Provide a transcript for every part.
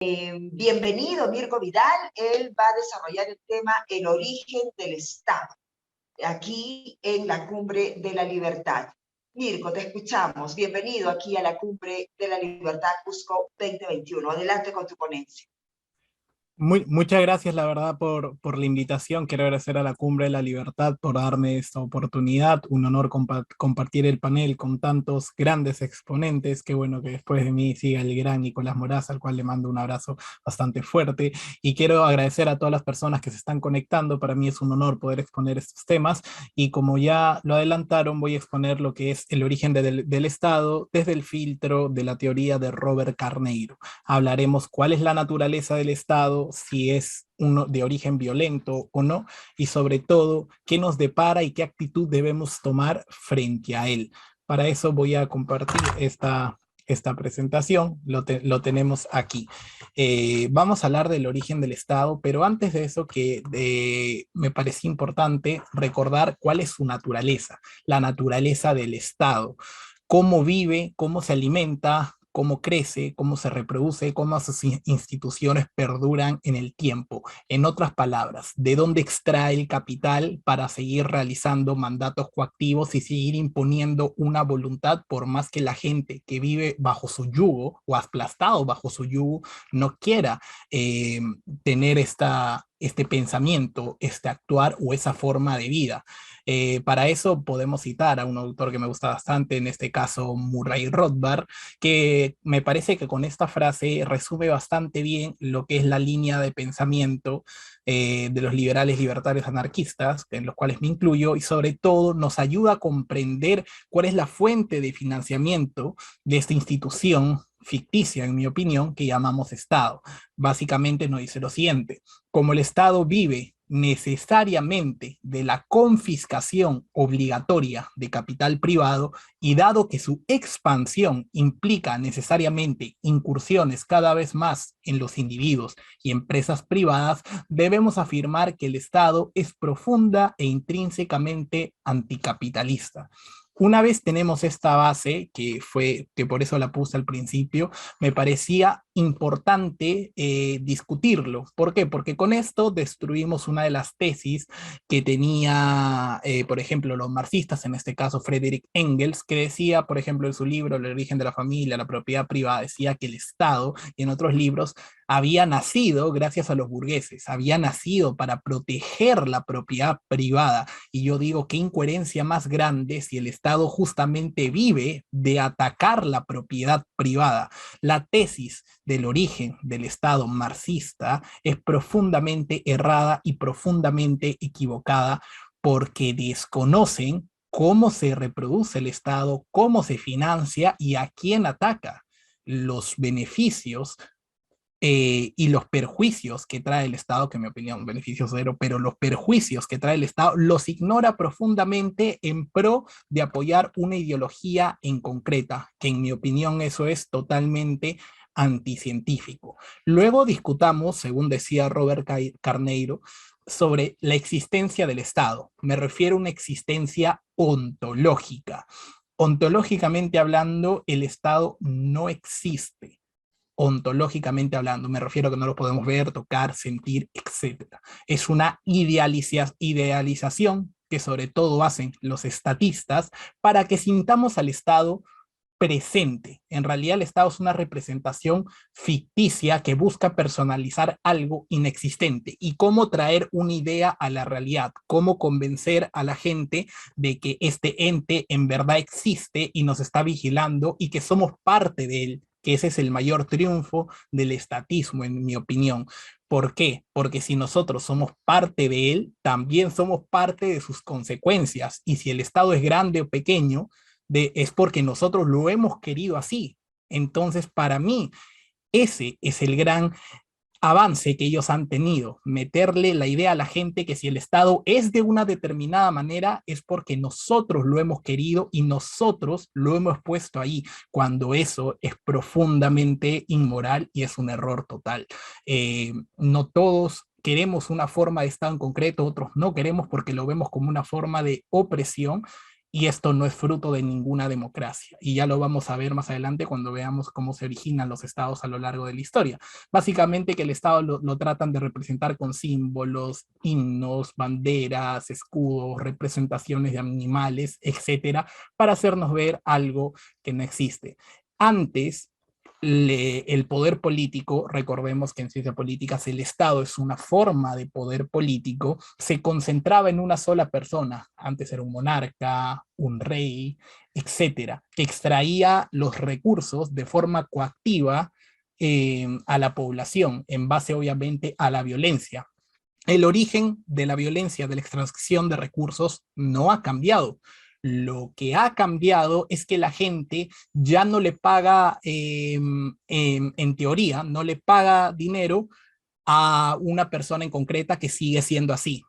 Bienvenido, Mirko Vidal. Él va a desarrollar el tema El origen del Estado, aquí en la Cumbre de la Libertad. Mirko, te escuchamos. Bienvenido aquí a la Cumbre de la Libertad Cusco 2021. Adelante con tu ponencia. Muchas gracias, la verdad, por la invitación. Quiero agradecer a la Cumbre de la Libertad por darme esta oportunidad. Un honor compartir el panel con tantos grandes exponentes. Qué bueno que después de mí siga el gran Nicolás Moraz, al cual le mando un abrazo bastante fuerte. Y quiero agradecer a todas las personas que se están conectando. Para mí es un honor poder exponer estos temas. Y como ya lo adelantaron, voy a exponer lo que es el origen del Estado desde el filtro de la teoría de Robert Carneiro. Hablaremos cuál es la naturaleza del Estado, si es uno de origen violento o no, y sobre todo, qué nos depara y qué actitud debemos tomar frente a él. Para eso voy a compartir esta presentación, lo tenemos aquí. Vamos a hablar del origen del Estado, pero antes de eso me parecía importante recordar cuál es su naturaleza, la naturaleza del Estado, cómo vive, cómo se alimenta, cómo crece, cómo se reproduce, cómo sus instituciones perduran en el tiempo. En otras palabras, de dónde extrae el capital para seguir realizando mandatos coactivos y seguir imponiendo una voluntad por más que la gente que vive bajo su yugo o aplastado bajo su yugo no quiera eh, tener este pensamiento, este actuar o esa forma de vida. Para eso podemos citar a un autor que me gusta bastante, en este caso Murray Rothbard, que me parece que con esta frase resume bastante bien lo que es la línea de pensamiento de los liberales libertarios anarquistas, en los cuales me incluyo, y sobre todo nos ayuda a comprender cuál es la fuente de financiamiento de esta institución ficticia, en mi opinión, que llamamos Estado. Básicamente nos dice lo siguiente: como el Estado vive necesariamente de la confiscación obligatoria de capital privado, y dado que su expansión implica necesariamente incursiones cada vez más en los individuos y empresas privadas, debemos afirmar que el Estado es profunda e intrínsecamente anticapitalista. Una vez tenemos esta base, que por eso la puse al principio, me parecía importante discutirlo. ¿Por qué? Porque con esto destruimos una de las tesis que tenía, por ejemplo, los marxistas, en este caso Friedrich Engels, que decía, por ejemplo, en su libro El origen de la familia, la propiedad privada, decía que el Estado, y en otros libros, había nacido gracias a los burgueses, había nacido para proteger la propiedad privada. Y yo digo, qué incoherencia más grande si el Estado justamente vive de atacar la propiedad privada. La tesis del origen del Estado marxista es profundamente errada y profundamente equivocada, porque desconocen cómo se reproduce el Estado, cómo se financia y a quién ataca. Los beneficios y los perjuicios que trae el Estado, que en mi opinión, beneficios cero, pero los perjuicios que trae el Estado los ignora profundamente en pro de apoyar una ideología en concreta, que en mi opinión eso es totalmente anticientífico. Luego discutamos, según decía Robert Carneiro, sobre la existencia del Estado. Me refiero a una existencia ontológica. Ontológicamente hablando, el Estado no existe. Ontológicamente hablando, me refiero a que no lo podemos ver, tocar, sentir, etcétera. Es una idealización que sobre todo hacen los estatistas para que sintamos al Estado presente. En realidad el Estado es una representación ficticia que busca personalizar algo inexistente. Y cómo traer una idea a la realidad, cómo convencer a la gente de que este ente en verdad existe y nos está vigilando y que somos parte de él, que ese es el mayor triunfo del estatismo, en mi opinión. ¿Por qué? Porque si nosotros somos parte de él, también somos parte de sus consecuencias. Y si el Estado es grande o pequeño, es porque nosotros lo hemos querido así. Entonces, para mí, ese es el gran avance que ellos han tenido, meterle la idea a la gente que si el Estado es de una determinada manera es porque nosotros lo hemos querido y nosotros lo hemos puesto ahí, cuando eso es profundamente inmoral y es un error total. No todos queremos una forma de Estado en concreto, otros no queremos porque lo vemos como una forma de opresión, Y esto no es fruto de ninguna democracia. Y ya lo vamos a ver más adelante cuando veamos cómo se originan los estados a lo largo de la historia. Básicamente que el estado lo tratan de representar con símbolos, himnos, banderas, escudos, representaciones de animales, etcétera, para hacernos ver algo que no existe. Antes, el poder político, recordemos que en ciencias políticas el Estado es una forma de poder político, se concentraba en una sola persona. Antes era un monarca, un rey, etcétera, que extraía los recursos de forma coactiva a la población, en base obviamente a la violencia. El origen de la violencia, de la extracción de recursos, no ha cambiado. Lo que ha cambiado es que la gente ya no le paga, en teoría, no le paga dinero a una persona en concreta, que sigue siendo así.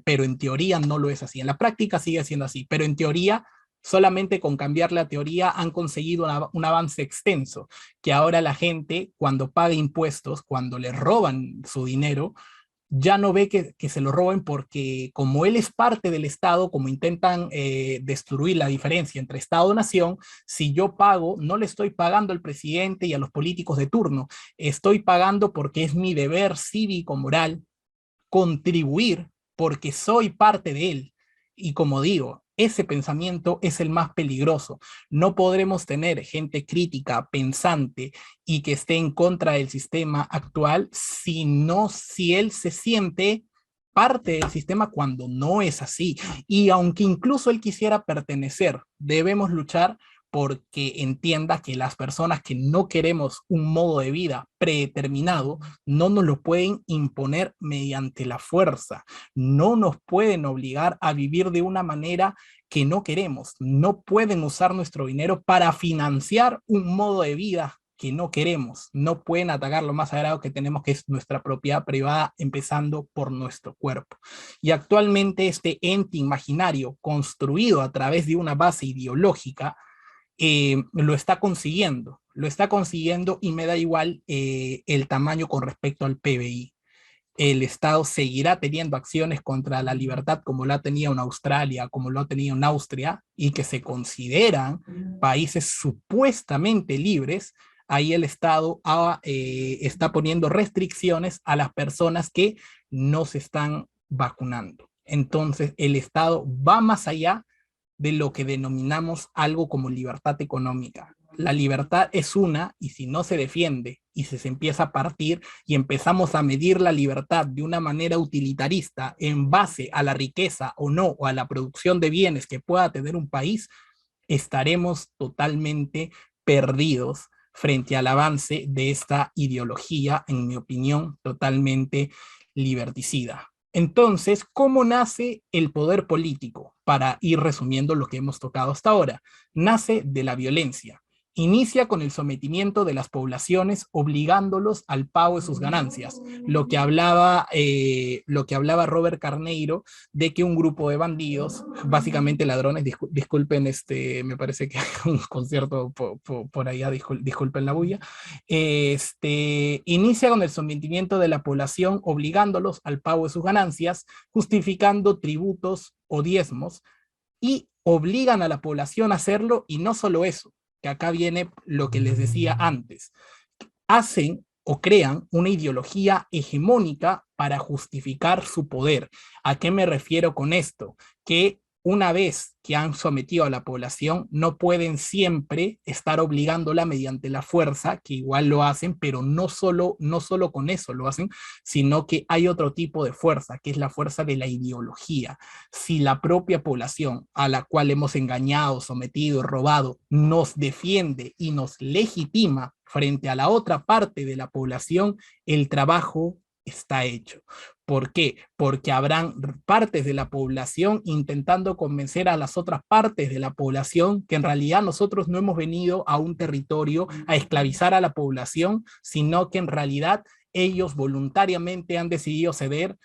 Pero en teoría no lo es así. En la práctica sigue siendo así, pero en teoría solamente con cambiar la teoría han conseguido un avance extenso, que ahora la gente cuando paga impuestos, cuando le roban su dinero, ya no ve que se lo roben, porque como él es parte del Estado, como intentan destruir la diferencia entre Estado-nación, si yo pago, no le estoy pagando al presidente y a los políticos de turno, estoy pagando porque es mi deber cívico-moral contribuir, porque soy parte de él. Y como digo, ese pensamiento es el más peligroso. No podremos tener gente crítica, pensante y que esté en contra del sistema actual, si él se siente parte del sistema cuando no es así. Y aunque incluso él quisiera pertenecer, debemos luchar porque entienda que las personas que no queremos un modo de vida predeterminado no nos lo pueden imponer mediante la fuerza, no nos pueden obligar a vivir de una manera que no queremos, no pueden usar nuestro dinero para financiar un modo de vida que no queremos, no pueden atacar lo más sagrado que tenemos, que es nuestra propiedad privada, empezando por nuestro cuerpo. Y actualmente este ente imaginario construido a través de una base ideológica lo está consiguiendo, y me da igual el tamaño con respecto al PBI. El Estado seguirá teniendo acciones contra la libertad como lo ha tenido en Australia, como lo ha tenido en Austria, y que se consideran países supuestamente libres. Ahí el Estado está poniendo restricciones a las personas que no se están vacunando. Entonces el Estado va más allá de lo que denominamos algo como libertad económica. La libertad es una, y si no se defiende y se empieza a partir y empezamos a medir la libertad de una manera utilitarista en base a la riqueza o no, o a la producción de bienes que pueda tener un país, estaremos totalmente perdidos frente al avance de esta ideología, en mi opinión, totalmente liberticida. Entonces, ¿cómo nace el poder político? Para ir resumiendo lo que hemos tocado hasta ahora, nace de la violencia. Inicia con el sometimiento de las poblaciones, obligándolos al pago de sus ganancias. Lo que hablaba Robert Carneiro, de que un grupo de bandidos, básicamente ladrones, disculpen, me parece que hay un concierto por allá, disculpen la bulla, inicia con el sometimiento de la población, obligándolos al pago de sus ganancias, justificando tributos o diezmos, y obligan a la población a hacerlo. Y no solo eso, que acá viene lo que les decía antes, hacen o crean una ideología hegemónica para justificar su poder. ¿A qué me refiero con esto? Que una vez que han sometido a la población, no pueden siempre estar obligándola mediante la fuerza, que igual lo hacen, pero no solo con eso lo hacen, sino que hay otro tipo de fuerza, que es la fuerza de la ideología. Si la propia población a la cual hemos engañado, sometido, robado, nos defiende y nos legitima frente a la otra parte de la población, el trabajo está hecho. ¿Por qué? Porque habrán partes de la población intentando convencer a las otras partes de la población que en realidad nosotros no hemos venido a un territorio a esclavizar a la población, sino que en realidad ellos voluntariamente han decidido ceder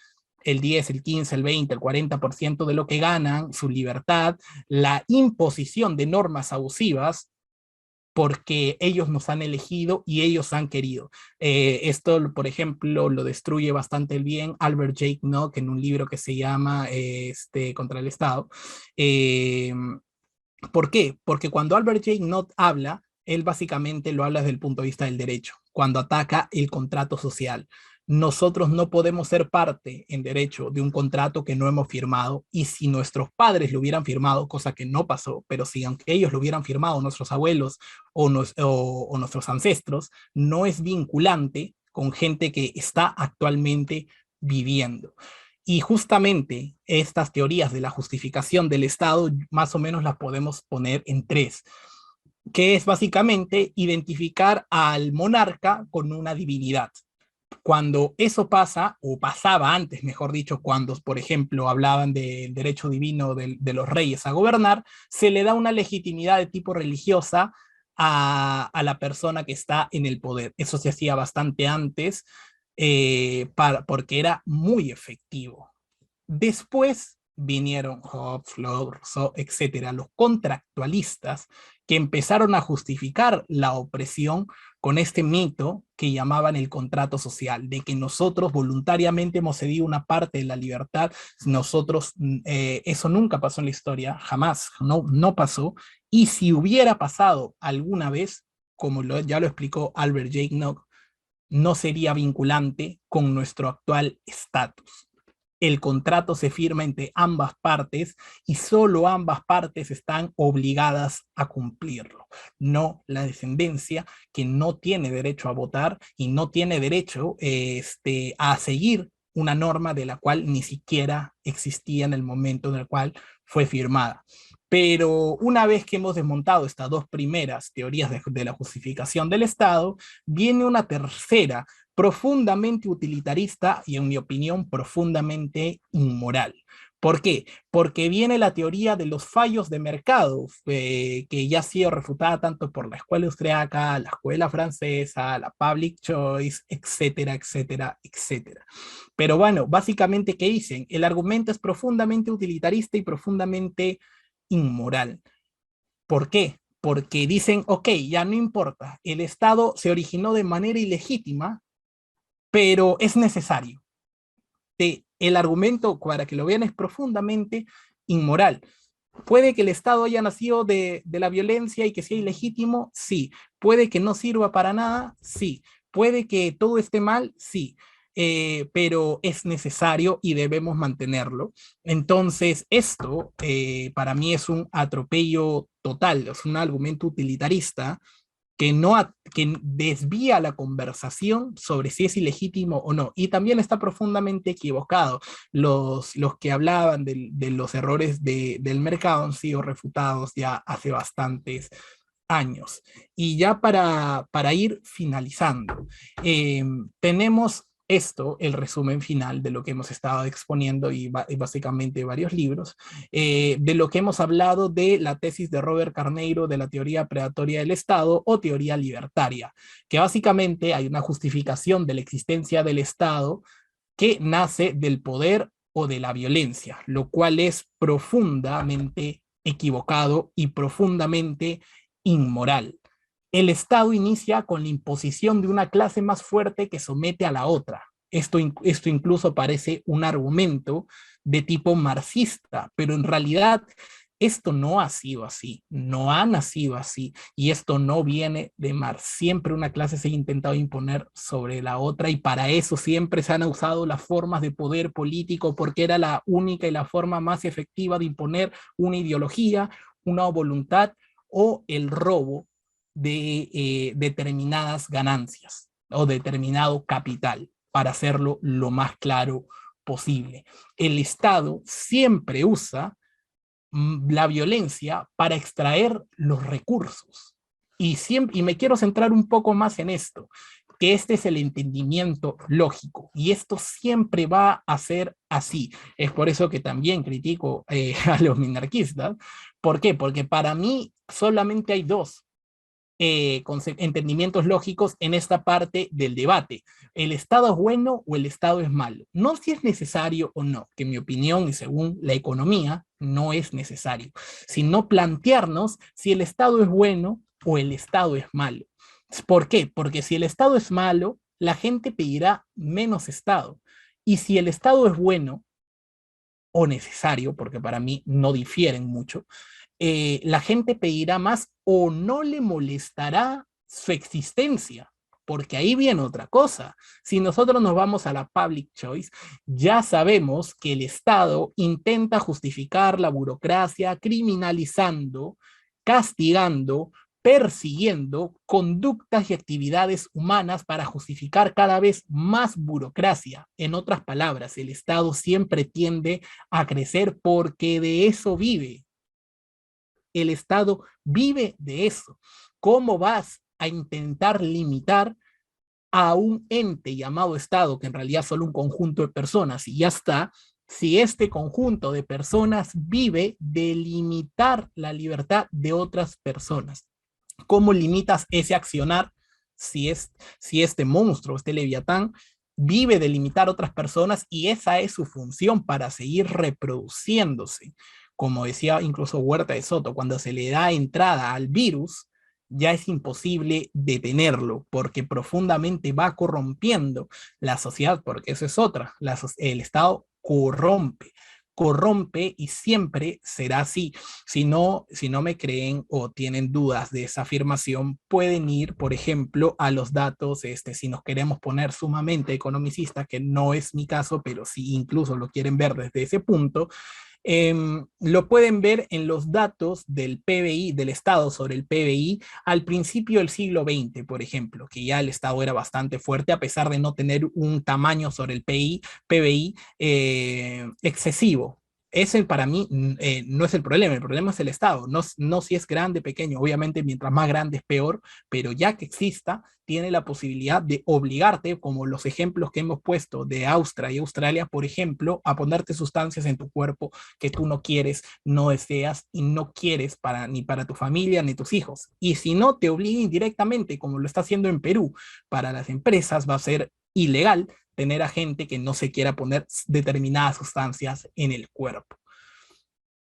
el 10, el 15, el 20, el 40% de lo que ganan, su libertad, la imposición de normas abusivas, porque ellos nos han elegido y ellos han querido. Esto, por ejemplo, lo destruye bastante bien Albert J. Nock en un libro que se llama Contra el Estado. Eh, ¿Por qué? Porque cuando Albert J. Nock habla, él básicamente lo habla desde el punto de vista del derecho, cuando ataca el contrato social. Nosotros no podemos ser parte en derecho de un contrato que no hemos firmado, y si nuestros padres lo hubieran firmado, cosa que no pasó, pero si aunque ellos lo hubieran firmado, nuestros abuelos o nuestros ancestros, no es vinculante con gente que está actualmente viviendo. Y justamente estas teorías de la justificación del Estado más o menos las podemos poner en tres, que es básicamente identificar al monarca con una divinidad. Cuando eso pasa, o pasaba antes, mejor dicho, cuando, por ejemplo, hablaban del derecho divino de los reyes a gobernar, se le da una legitimidad de tipo religiosa a la persona que está en el poder. Eso se hacía bastante antes, porque era muy efectivo. Después vinieron Hobbes, Locke, Rousseau, etcétera, los contractualistas, que empezaron a justificar la opresión con este mito que llamaban el contrato social, de que nosotros voluntariamente hemos cedido una parte de la libertad. Nosotros, eso nunca pasó en la historia, jamás, no pasó, y si hubiera pasado alguna vez, como ya lo explicó Albert J. Nock, no sería vinculante con nuestro actual estatus. El contrato se firma entre ambas partes y solo ambas partes están obligadas a cumplirlo, no la descendencia, que no tiene derecho a votar y no tiene derecho a seguir una norma de la cual ni siquiera existía en el momento en el cual fue firmada. Pero una vez que hemos desmontado estas dos primeras teorías de la justificación del Estado, viene una tercera, profundamente utilitarista y, en mi opinión, profundamente inmoral. ¿Por qué? Porque viene la teoría de los fallos de mercado, que ya ha sido refutada tanto por la escuela austriaca, la escuela francesa, la public choice, etcétera, etcétera, etcétera. Pero bueno, básicamente, ¿qué dicen? El argumento es profundamente utilitarista y profundamente inmoral. ¿Por qué? Porque dicen, ok, ya no importa, el Estado se originó de manera ilegítima, pero es necesario. El argumento, para que lo vean, es profundamente inmoral. ¿Puede que el Estado haya nacido de la violencia y que sea ilegítimo? Sí. ¿Puede que no sirva para nada? Sí. ¿Puede que todo esté mal? Sí. Pero es necesario y debemos mantenerlo. Entonces, esto para mí es un atropello total, es un argumento utilitarista que desvía la conversación sobre si es ilegítimo o no. Y también está profundamente equivocado. Los que hablaban de los errores del mercado han sido refutados ya hace bastantes años. Y ya para ir finalizando, tenemos esto, el resumen final de lo que hemos estado exponiendo y básicamente varios libros, de lo que hemos hablado de la tesis de Robert Carneiro de la teoría predatoria del Estado o teoría libertaria, que básicamente hay una justificación de la existencia del Estado que nace del poder o de la violencia, lo cual es profundamente equivocado y profundamente inmoral. El Estado inicia con la imposición de una clase más fuerte que somete a la otra. Esto incluso parece un argumento de tipo marxista, pero en realidad esto no ha sido así, no ha nacido así, y esto no viene de Marx. Siempre una clase se ha intentado imponer sobre la otra, y para eso siempre se han usado las formas de poder político, porque era la única y la forma más efectiva de imponer una ideología, una voluntad o el robo de determinadas ganancias o determinado capital, para hacerlo lo más claro posible. El Estado siempre usa la violencia para extraer los recursos. Y me quiero centrar un poco más en esto, que este es el entendimiento lógico, y esto siempre va a ser así. Es por eso que también critico a los minarquistas. ¿Por qué? Porque para mí solamente hay dos entendimientos lógicos en esta parte del debate. ¿El Estado es bueno o el Estado es malo? No si es necesario o no, que en mi opinión y según la economía no es necesario, sino plantearnos si el Estado es bueno o el Estado es malo. ¿Por qué? Porque si el Estado es malo, la gente pedirá menos Estado. Y si el Estado es bueno o necesario, porque para mí no difieren mucho, la gente pedirá más o no le molestará su existencia, porque ahí viene otra cosa. Si nosotros nos vamos a la public choice, ya sabemos que el Estado intenta justificar la burocracia criminalizando, castigando, persiguiendo conductas y actividades humanas para justificar cada vez más burocracia. En otras palabras, el Estado siempre tiende a crecer porque de eso vive. El Estado vive de eso. ¿Cómo vas a intentar limitar a un ente llamado Estado, que en realidad es solo un conjunto de personas y ya está, si este conjunto de personas vive de limitar la libertad de otras personas? ¿Cómo limitas ese accionar si este monstruo, este leviatán, vive de limitar a otras personas y esa es su función para seguir reproduciéndose? Como decía incluso Huerta de Soto, cuando se le da entrada al virus, ya es imposible detenerlo porque profundamente va corrompiendo la sociedad, porque eso es otra, el Estado corrompe y siempre será así. Si no me creen o tienen dudas de esa afirmación, pueden ir, por ejemplo, a los datos, si nos queremos poner sumamente economicistas, que no es mi caso, pero si incluso lo quieren ver desde ese punto, lo pueden ver en los datos del PBI, del Estado sobre el PBI al principio del siglo XX, por ejemplo, que ya el Estado era bastante fuerte a pesar de no tener un tamaño sobre el PBI excesivo. Ese para mí no es el problema es el Estado, no si es grande, pequeño, obviamente mientras más grande es peor, pero ya que exista, tiene la posibilidad de obligarte, como los ejemplos que hemos puesto de Austria y Australia, por ejemplo, a ponerte sustancias en tu cuerpo que tú no quieres, no deseas y no quieres ni para tu familia ni tus hijos. Y si no te obliga indirectamente, como lo está haciendo en Perú, para las empresas va a ser ilegal tener a gente que no se quiera poner determinadas sustancias en el cuerpo.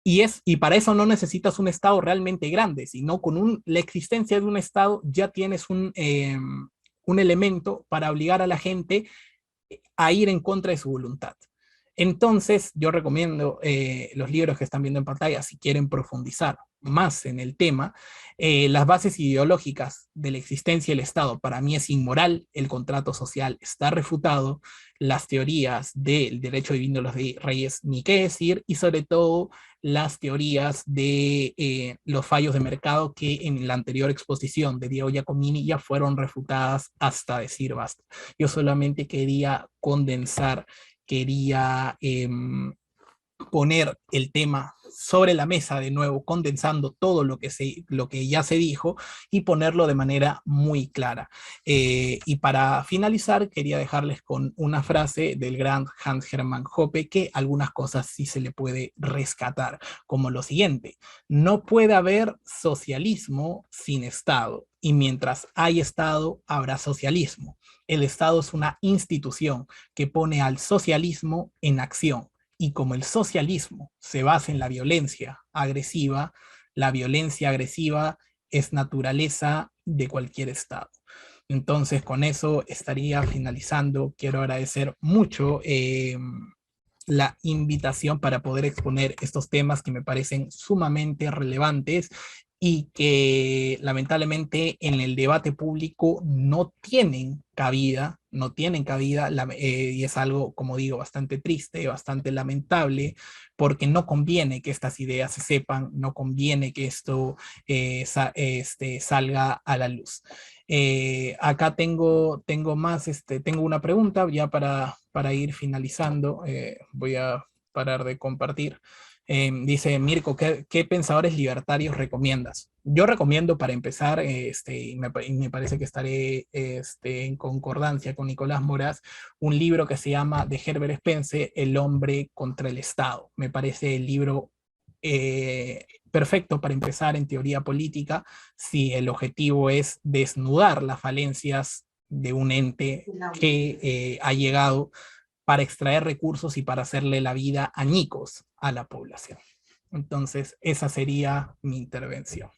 Y para eso no necesitas un Estado realmente grande, sino con la existencia de un Estado ya tienes un elemento para obligar a la gente a ir en contra de su voluntad. Entonces, yo recomiendo los libros que están viendo en pantalla si quieren profundizar más en el tema. Las bases ideológicas de la existencia del Estado, para mí es inmoral, el contrato social está refutado, las teorías del derecho divino de los reyes, ni qué decir, y sobre todo las teorías de los fallos de mercado que en la anterior exposición de Diego Giacomini ya fueron refutadas hasta decir basta. Yo solamente quería condensar, quería poner el tema sobre la mesa de nuevo, condensando todo lo que ya se dijo y ponerlo de manera muy clara. Y para finalizar, quería dejarles con una frase del gran Hans Hermann Hoppe que algunas cosas sí se le puede rescatar, como lo siguiente: no puede haber socialismo sin Estado, y mientras hay Estado, habrá socialismo. El Estado es una institución que pone al socialismo en acción. Y como el socialismo se basa en la violencia agresiva es naturaleza de cualquier Estado. Entonces, con eso estaría finalizando. Quiero agradecer mucho la invitación para poder exponer estos temas que me parecen sumamente relevantes y que lamentablemente en el debate público no tienen cabida y es algo, como digo, bastante triste, bastante lamentable, porque no conviene que estas ideas se sepan, no conviene que esto salga a la luz. Acá tengo una pregunta ya para ir finalizando. Voy a parar de compartir. Dice Mirko, ¿qué pensadores libertarios recomiendas? Yo recomiendo para empezar, y me parece que estaré en concordancia con Nicolás Moraz, un libro que se llama de Herbert Spencer, El hombre contra el Estado. Me parece el libro perfecto para empezar en teoría política si el objetivo es desnudar las falencias de un ente que ha llegado para extraer recursos y para hacerle la vida añicos a la población. Entonces, esa sería mi intervención.